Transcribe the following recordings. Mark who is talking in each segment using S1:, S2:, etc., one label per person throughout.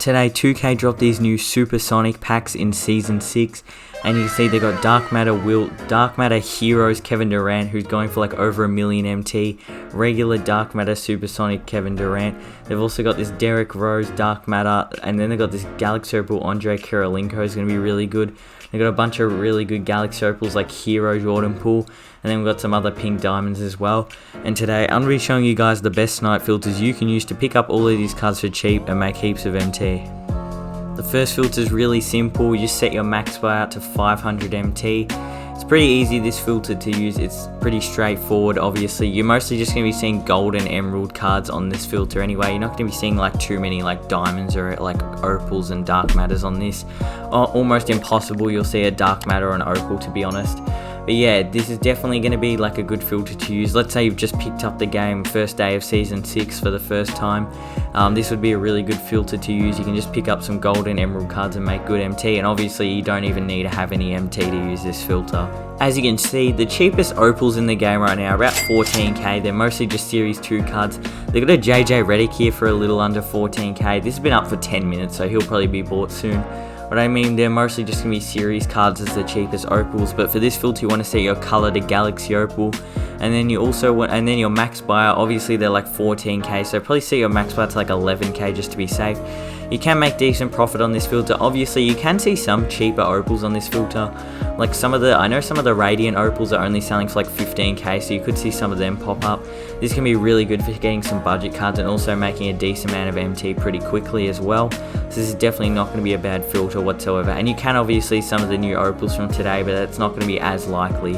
S1: Today 2K dropped these new Supersonic packs in Season 6, and you can see they got Dark Matter Heroes Kevin Durant, who's going for like over 1 million MT, regular Dark Matter Supersonic Kevin Durant. They've also got this Derrick Rose Dark Matter, and then they got this Galaxy Opal Andre Kirilenko, who's going to be really good. They got a bunch of really good Galaxy Opals like Hero Jordan Poole, and then we've got some other pink diamonds as well. And today I'm going to be showing you guys the best Snipe filters you can use to pick up all of these cards for cheap and make heaps of MT. The first filter is really simple. You just set your max buyout to 500 MT. It's pretty easy, this filter, to use. It's pretty straightforward. Obviously you're mostly just going to be seeing gold and emerald cards on this filter anyway. You're not going to be seeing like too many like diamonds or like opals and dark matters on this. Almost impossible you'll see a dark matter or an opal, to be honest. But yeah, this is definitely going to be like a good filter to use. Let's say you've just picked up the game first day of Season 6 for the first time. This would be a really good filter to use. You can just pick up some gold and emerald cards and make good MT, and obviously you don't even need to have any MT to use this filter. As you can see, the cheapest opals in the game right now are about 14k. They're mostly just Series 2 cards. They've got a JJ Redick here for a little under 14k. This has been up for 10 minutes, so he'll probably be bought soon. But I mean, they're mostly just going to be series cards as the cheapest opals. But for this filter, you want to set your color to Galaxy Opal, and then you also want, and then your max buyer. Obviously, they're like 14k, so probably set your max buyer to like 11k just to be safe. You can make decent profit on this filter. Obviously, you can see some cheaper opals on this filter. Like I know some of the Radiant opals are only selling for like 15k, so you could see some of them pop up. This can be really good for getting some budget cards and also making a decent amount of MT pretty quickly as well. So this is definitely not going to be a bad filter whatsoever. And you can obviously see some of the new opals from today, but that's not going to be as likely.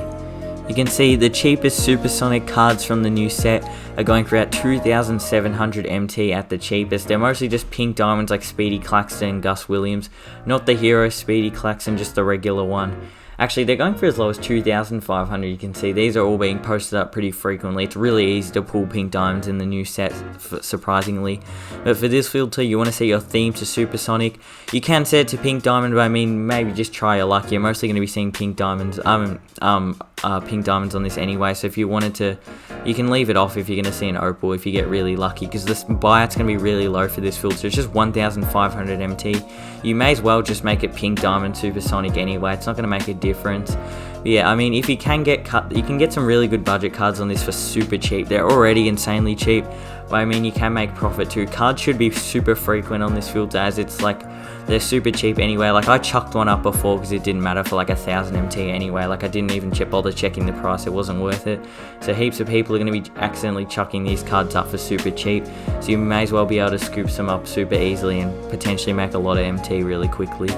S1: You can see the cheapest Supersonic cards from the new set are going for about 2,700 MT at the cheapest. They're mostly just pink diamonds like Speedy Claxton and Gus Williams, not the hero Speedy Claxton, just the regular one. Actually, they're going for as low as 2,500. You can see these are all being posted up pretty frequently. It's really easy to pull pink diamonds in the new set, surprisingly. But for this filter, you want to set your theme to Supersonic. You can set it to pink diamond, but I mean, maybe just try your luck. You're mostly going to be seeing pink diamonds, pink diamonds on this anyway. So if you wanted to, you can leave it off if you're going to see an opal if you get really lucky, because this buyout's going to be really low for this filter. It's just 1,500 MT. You may as well just make it pink diamond Supersonic anyway. It's not going to make a difference. But yeah, I mean, if you can get you can get some really good budget cards on this for super cheap. They're already insanely cheap, but I mean, you can make profit too. Cards should be super frequent on this filter, as it's like they're super cheap anyway. Like I chucked one up before because it didn't matter for like 1,000 MT anyway. Like I didn't even bother checking the price. It wasn't worth it. So heaps of people are going to be accidentally chucking these cards up for super cheap. So you may as well be able to scoop some up super easily and potentially make a lot of MT really quickly.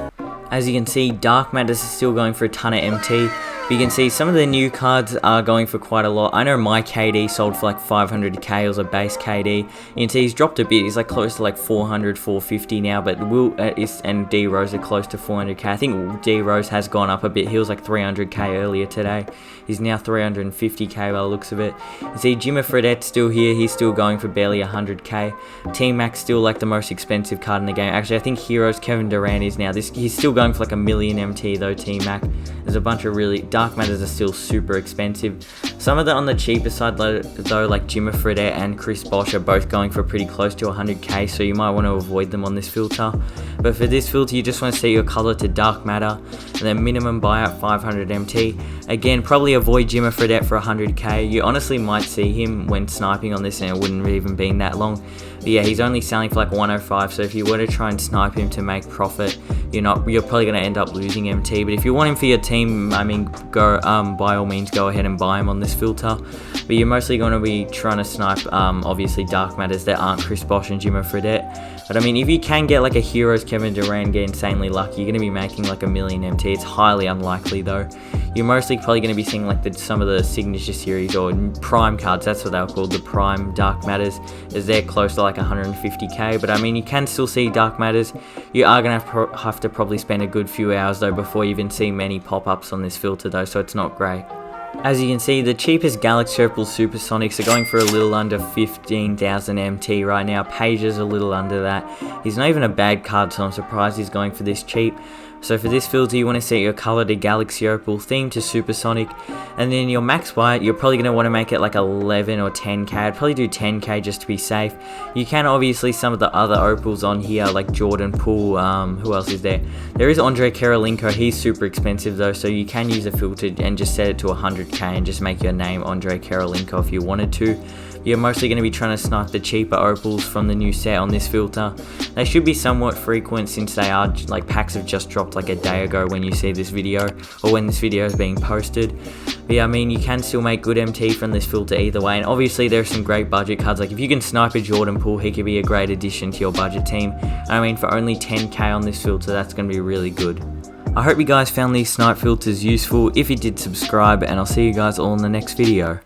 S1: As you can see, Dark Matters is still going for a ton of MT. But you can see some of the new cards are going for quite a lot. I know my KD sold for like 500k as a base KD. You can see he's dropped a bit. He's like close to like 400, 450 now. But and D Rose are close to 400k. I think D Rose has gone up a bit. He was like 300k earlier today. He's now 350k by the looks of it. You see Jimmy Fredette's still here. He's still going for barely 100k. T-Mac's still like the most expensive card in the game. Actually, I think Heroes Kevin Durant is now. He's still going for like 1 million MT though, T-Mac. There's a bunch of really dark matters are still super expensive. Some of the on the cheaper side though, like Jimmy Fredette and Chris Bosh, are both going for pretty close to 100k, so you might want to avoid them on this filter. But for this filter, you just want to set your color to dark matter, and then minimum buyout 500 MT. Again, probably avoid Jimmy Fredette for 100k. You honestly might see him when sniping on this, and it wouldn't have even been that long. But yeah, he's only selling for like 105, so if you were to try and snipe him to make profit, you're probably going to end up losing MT. But if you want him for your team, I mean, go by all means go ahead and buy him on this filter. But you're mostly going to be trying to snipe obviously dark matters that aren't Chris Bosh and Jimmy Fredette. But I mean, if you can get like a Heroes Kevin Durant, get insanely lucky, you're going to be making like 1 million MT. It's highly unlikely though. You're mostly probably going to be seeing like some of the signature series or prime cards. That's what they're called, the prime dark matters, as they're close to like 150k. But I mean, you can still see dark matters. You are going to have to probably spend a good few hours though before you even see many pop-ups on this filter though, so it's not great. As you can see, the cheapest Galaxy Opal Supersonics are going for a little under 15,000 MT right now. Page is a little under that. He's not even a bad card, so I'm surprised he's going for this cheap. So for this filter, you want to set your color to Galaxy Opal, theme to Supersonic, and then your max white, you're probably going to want to make it like 11 or 10k. I'd probably do 10k just to be safe. You can obviously some of the other opals on here, like Jordan Poole, who else is there? There is Andre Karolinko, he's super expensive though, so you can use a filter and just set it to 100k and just make your name Andre Karolinko if you wanted to. You're mostly going to be trying to snipe the cheaper opals from the new set on this filter. They should be somewhat frequent since they are, like, packs have just dropped like a day ago when you see this video, or when this video is being posted. But yeah, I mean, you can still make good MT from this filter either way, and obviously there's some great budget cards. Like if you can snipe a Jordan Poole, he could be a great addition to your budget team. I mean, for only 10k on this filter, that's going to be really good. I hope you guys found these snipe filters useful. If you did, subscribe, and I'll see you guys all in the next video.